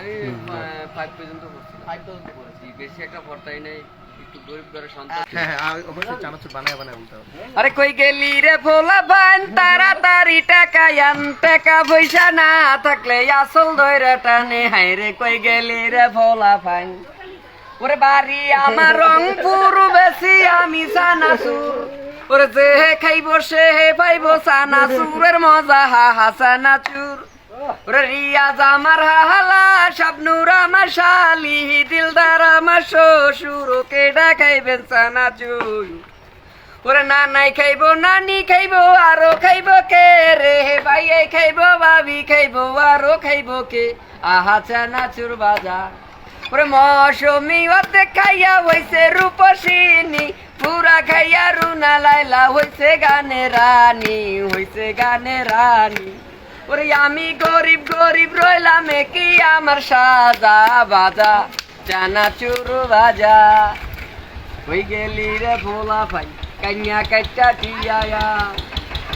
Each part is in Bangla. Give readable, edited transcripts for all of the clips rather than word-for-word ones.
আমি 5 পর্যন্ত পড়ছিলাম। 5 পর্যন্ত পড়েছি। বেশি একটা পড়তাই নাই, একটু গরিব ঘরের সন্তান। হ্যাঁ অবশ্যই চানাচুর বানায় বলতে হবে। আরে কই গেলি রে ভোলা ভাই, তাড়াতাড়ি টাকা আন, টাকা পয়সা না থাকলে আসল ধইরা টানে। হায় রে কই গেলি রে ভোলা ভাই, ওরে বাড়ি আমার রংপুর, বেশি আমি চানাচুর। ওরে যে খাইব সে পাইব চানাচুরের মজা, হা হা চানাচুর। ওরে রিয়াজ আমার হালা, শাবনুর আমার শালি, দিলদার আমার শ্বশুর, কেডা খাইবেন চানাচুর। ওরে নানাই খাইব, নানি খাইব, আরো খাইব কে রে, ভাইয়ে খাইব, ভাবি খাইব, আরো খাইব কে, আহা চানাচুর বাজা। ওরে মৌসুমি অর্ধেক খাইয়া হইছে রূপসিনী, পুরা খাইয়া রুনা লাইলা হইছে গানে রানী, হইছে গানে রানী। ওরে আমি গরিব গরিব রইলাম কি আমার সাজা, বাজা চানাচুর বাজা। হই গেলি রে ভোলা ভাই, কান্যা কাইটা টিয়া।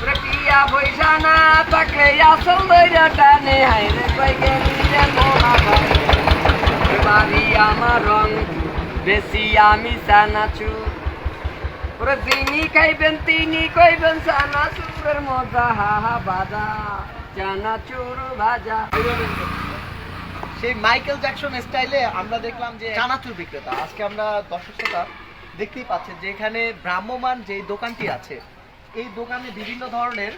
ওরে টিয়া পয়সা না থাকলে আসল ধইরা টানে। হায় রে কই গেলি রে ভোলা ভাই, বাড়ি আমার রং, বেশি আমি চানাচুর। ওরে যিনি খাইবেন তিনি কইবেন চানাচুরের মজা, হা হা বাজা চানাচুর ভাজা। সেই মাইকেল জ্যাকসন স্টাইলে আমরা দেখলাম যে চানাচুর বিক্রেতা। আজকে আমরা দর্শক শ্রোতা দেখতেই পাচ্ছেন যে এখানে ভ্রাম্যমান যে দোকানটি আছে, এই দোকানে বিভিন্ন ধরনের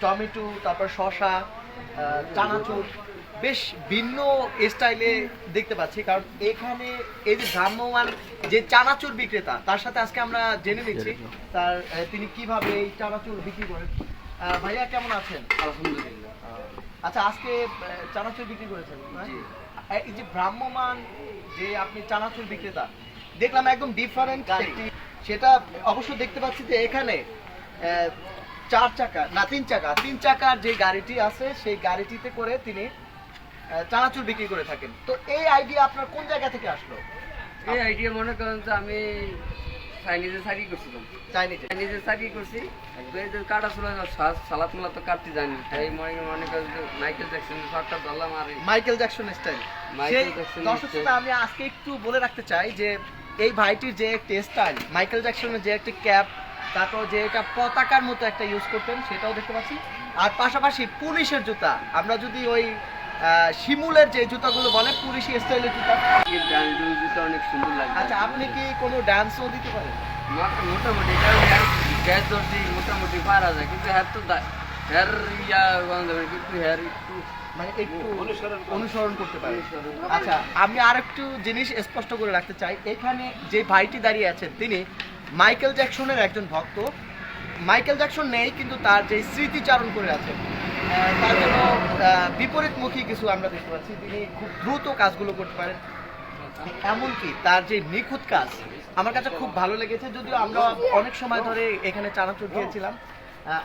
টমেটো, তারপর শসা, চানাচুর বেশ ভিন্ন স্টাইলে দেখতে পাচ্ছি। কারণ এখানে এই যে ভ্রাম্যমান যে চানাচুর বিক্রেতা, তার সাথে আজকে আমরা জেনে নিচ্ছি তার তিনি কিভাবে এই চানাচুর বিক্রি করেন। ভাইয়া কেমন আছেন? আলহামদুলিল্লাহ। আচ্ছা, আজকে চানাচুর বিক্রি করেছেন, এই যে ভ্রাম্যমান যে আপনি চানাচুর বিক্রেতা দেখলাম একদম ডিফারেন্ট একটি, সেটা অবশ্য দেখতে পাচ্ছি যে এখানে 4 চাকা না 3 চাকা, 3 চাকার যে গাড়িটি আছে সেই গাড়িটিতে করে তিনি চানাচুর বিক্রি করে থাকেন। তো এই আইডিয়া আপনার কোন জায়গা থেকে আসলো? এই আইডিয়া মনে করেন যে আমি চাইনিজে চাকরি করছিলাম, চাইনিজে চাকরি করছি। কাটা চুলা সালাদ মালা তো কাটতে জানি, তাই মনে করেন যে মাইকেল জ্যাকসন শর্টটা ধরলাম। আর মাইকেল জ্যাকসন স্টাইল। দর্শকরা আমি আজকে একটু বলে রাখতে চাই যে এই ভাইটির যে একটি স্টাইল, মাইকেল জ্যাকসনের যে একটি ক্যাপ, তারপর যে এটা পতাকার মতো একটা ইউজ করতেন সেটাও দেখতে পাচ্ছি। আর পাশাপাশি পুলিশের জুতা, আমরা যদি ওই শিমুলের যে জুতাগুলো বলে পুলিশি স্টাইলের জুতা, জুতা অনেক সুন্দর লাগে। আচ্ছা, আপনি কি কোনো ডান্সও দিতে পারেন? মোটামুটি গ্যাস ধরছি, মোটামুটি পারা যায়, কিন্তু হ্যার তো হেয়ার কিন্তু হেয়ার একটু মানে একটু অনুসরণ করতে পারে। আচ্ছা, আমি আর একটু জিনিস স্পষ্ট করে রাখতে চাই, এখানে যে ভাইটি দাঁড়িয়ে আছেন তিনি মাইকেল জ্যাকসনের একজন ভক্ত। মাইকেল জ্যাকসন নেই, কিন্তু তার যে স্মৃতিচারণ করে আছেন, তার জন্য বিপরীতমুখী কিছু আমরা দেখতে পাচ্ছি। তিনি খুব দ্রুত কাজগুলো করতে পারেন, এমনকি তার যে নিখুঁত কাজ আমার কাছে খুব ভালো লেগেছে। যদিও আমরা অনেক সময় ধরে এখানে চানাচুর খেয়েছিলাম।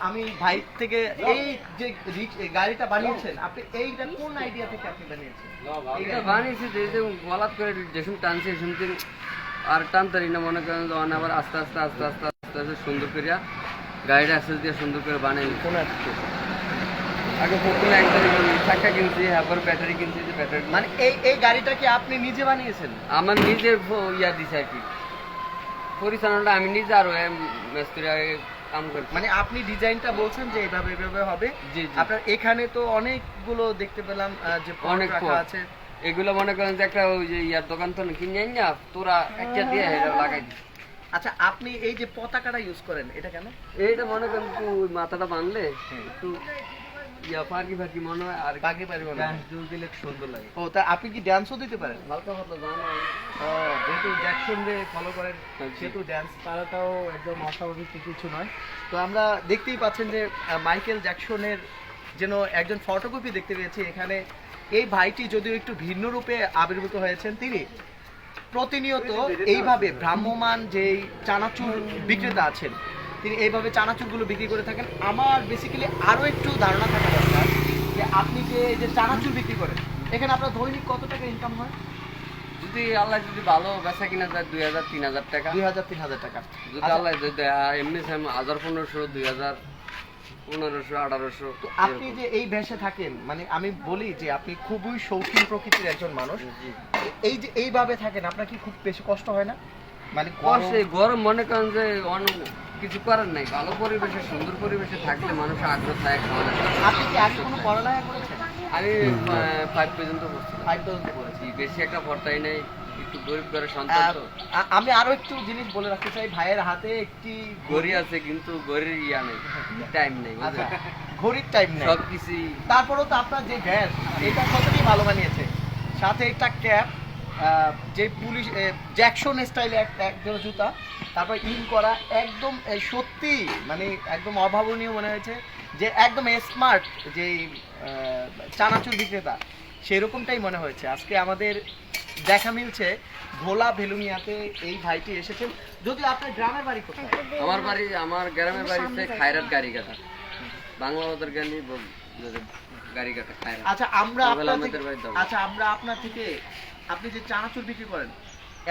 আমি ভাই থেকে এই যে গাড়িটা বানিয়েছেন, আপনি এইটা কোন আইডিয়া থেকে আপনি বানিয়েছেন? এটা বানিয়েছি যে গলাত করে যেসব টানছে শুনতে আর টানতারি না, মনে করেন যখন আবার আস্তে আস্তে আস্তে আস্তে আস্তে আস্তে সুন্দর করিয়া গাড়িটা অ্যাক্সেস দিয়ে সুন্দর করে বানাই। কোন আসছে আগে প্রথমে একটা চাকা কিনছি, তারপর ব্যাটারি কিনছি। যে ব্যাটারি মানে এই গাড়িটা কি আপনি নিজে বানিয়েছেন? আমার নিজের ইয়া দিছে আর কি, পরিচালনাটা আমি নিজে, আর মিস্ত্রি কাম করি। মানে আপনি ডিজাইনটা বলছেন যে এইভাবে এইভাবে হবে। জি। আপনার এখানে তো অনেকগুলো দেখতে পেলাম যে অনেক রাখা আছে, এগুলো মনে করেন যে একটা ওই যে ইয়ার দোকান তো কিনে না, তোরা একটা দিয়ে এটা লাগাই দিই। আচ্ছা, আপনি এই যে পতাকাটা ইউজ করেন এটা কেন? এইটা মনে করেন একটু মাথাটা বাঁধলে একটু ইয়া ফাঁকি ফাঁকি মনে হয়, আর বাকি পারি মনে হয়। ডান্স দিলে সুন্দর লাগে। ও, তা আপনি কি ড্যান্সও দিতে পারেন? হালকা পাতলা জানো। যেহেতু জ্যাকসন রে ফলো করেন, সেহেতু ড্যান্স তারাটাও একদম অস্বাভাবিক কিছু নয়। তো আমরা দেখতেই পাচ্ছেন যে মাইকেল জ্যাকসনের যেন একজন ফটোকপি দেখতে পেয়েছি এখানে। এই ভাইটি যদিও একটু ভিন্ন রূপে আবির্ভূত হয়েছেন, তিনি প্রতিনিয়ত এইভাবে ভ্রাম্যমান যেই চানাচুর বিক্রেতা আছেন, তিনি এইভাবে চানাচুরগুলো বিক্রি করে থাকেন। আমার বেসিক্যালি আরও একটু ধারণা থাকা দরকার যে আপনি যে এই যে চানাচুর বিক্রি করেন, এখানে আপনার দৈনিক কত টাকা ইনকাম হয়? যদি আল্লাহ যদি ভালো বেচা কিনা যায় 2000-3000 টাকা। 2000-3000 টাকা যদি আল্লাহ যদি এমনি 1000-1500, 2000 1500 1800। তো আপনি যে এই ভেষে থাকেন, মানে আমি বলি যে আপনি খুবই শৌখিন প্রকৃতির একজন মানুষ, এই যে এইভাবে থাকেন আপনার কি খুব বেশি কষ্ট হয় না? মানে কষ্টে গরম মনে করেন যে কিছু করার নাই, ভালো পরিবেশে সুন্দর পরিবেশে থাকলে মানুষ আগ্রহ থাকে খাওয়ানো। আপনি কি আগে কোনো পড়ালেখা করেছেন? আমি 5 পর্যন্ত পড়ছি, 5 পর্যন্ত পড়েছি। বেশি একটা পড়তাই নাই, একটু গরিব ঘরের সন্তান তো। আমি আরো একটু জিনিস বলে রাখতে চাই, ভাইয়ের হাতে একটি ঘড়ি আছে কিন্তু ঘড়ির ইয়া নেই, টাইম নেই, আচ্ছা, ঘড়ির টাইম নেই। সব কিছু। তারপরেও তো আপনার যে ভ্যাস এটা কতটি ভালো মানিয়েছে, সাথে একটা ক্যাপ, যে পুলিশ জ্যাকসন স্টাইলে একজন জুতা, তারপর ইন করা একদম সত্যি মানে একদম অভাবনীয় মনে হয়েছে, যে একদম স্মার্ট যে চানাচুর বিক্রেতা সেরকমটাই মনে হয়েছে। আজকে আমাদের দেখা মিলছে ভোলা ভেলুমিয়াতে এই ভাইটি এসেছেন। যদি আপনার গ্রামের বাড়ি কোথায়? আমার গ্রামের বাড়িতে খায়রাত গাড়িঘাটা, বাংলা বাজার গালি গাড়িঘাটা খায়রাত। আচ্ছা আমরা আপনার থেকে আপনি যে চানাচুর বিক্রি করেন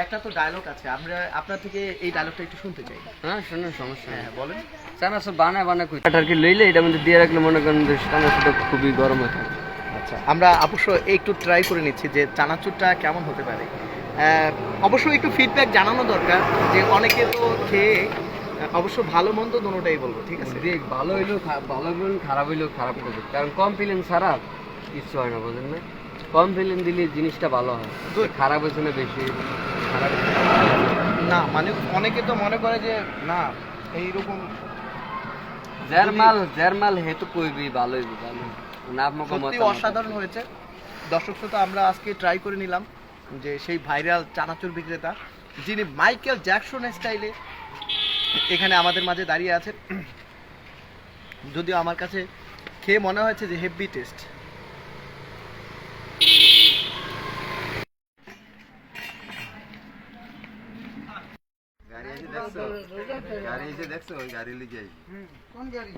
একটা তো ডায়লগ আছে, আমরা আপনার থেকে এই ডায়লগটা একটু শুনতে চাই। হ্যাঁ শুনুন, সমস্যা নেই। হ্যাঁ বলেন। চানাচুর বানায় কই আর কি লইলে এটার মধ্যে দিয়ে রাখলে মনে করেন যে চানাচুরটা খুবই গরম হয়ে থাকে। আচ্ছা, আমরা অবশ্য একটু ট্রাই করে নিচ্ছি যে চানাচুরটা কেমন হতে পারে। অবশ্যই একটু ফিডব্যাক জানানো দরকার, যে অনেকে তো খেয়ে অবশ্য ভালো মন্দ দুটোটাই বলবো, ঠিক আছে? দেখ, ভালো হইলেও ভালো হইলেও খারাপ হইলেও খারাপ করবে, কারণ কমপ্লেন ছাড়া কিছু হয় না, বুঝলেন না? কমপ্লেন দিলে জিনিসটা ভালো হয়, খারাপ হয়েছে না বেশি খারাপ না, মানে অনেকে তো মনে করে যে না এইরকম যার মাল হেতু কইবি ভালো হইবি, ভালো না আপনাকে সত্যি অসাধারণ হয়েছে। দর্শক শ্রোতা, আমরা আজকে ট্রাই করে নিলাম যে সেই ভাইরাল চানাচুর বিক্রেতা যিনি মাইকেল জ্যাকসন স্টাইলে এখানে আমাদের মাঝে দাঁড়িয়ে আছেন। যদিও আমার কাছে খেয়ে মনে হয়েছে যে হেভি টেস্ট। গাড়ি এসে দেখছো, ওই গাড়ি লিখে কোন গাড়ি?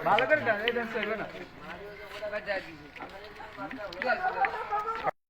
ভালো করে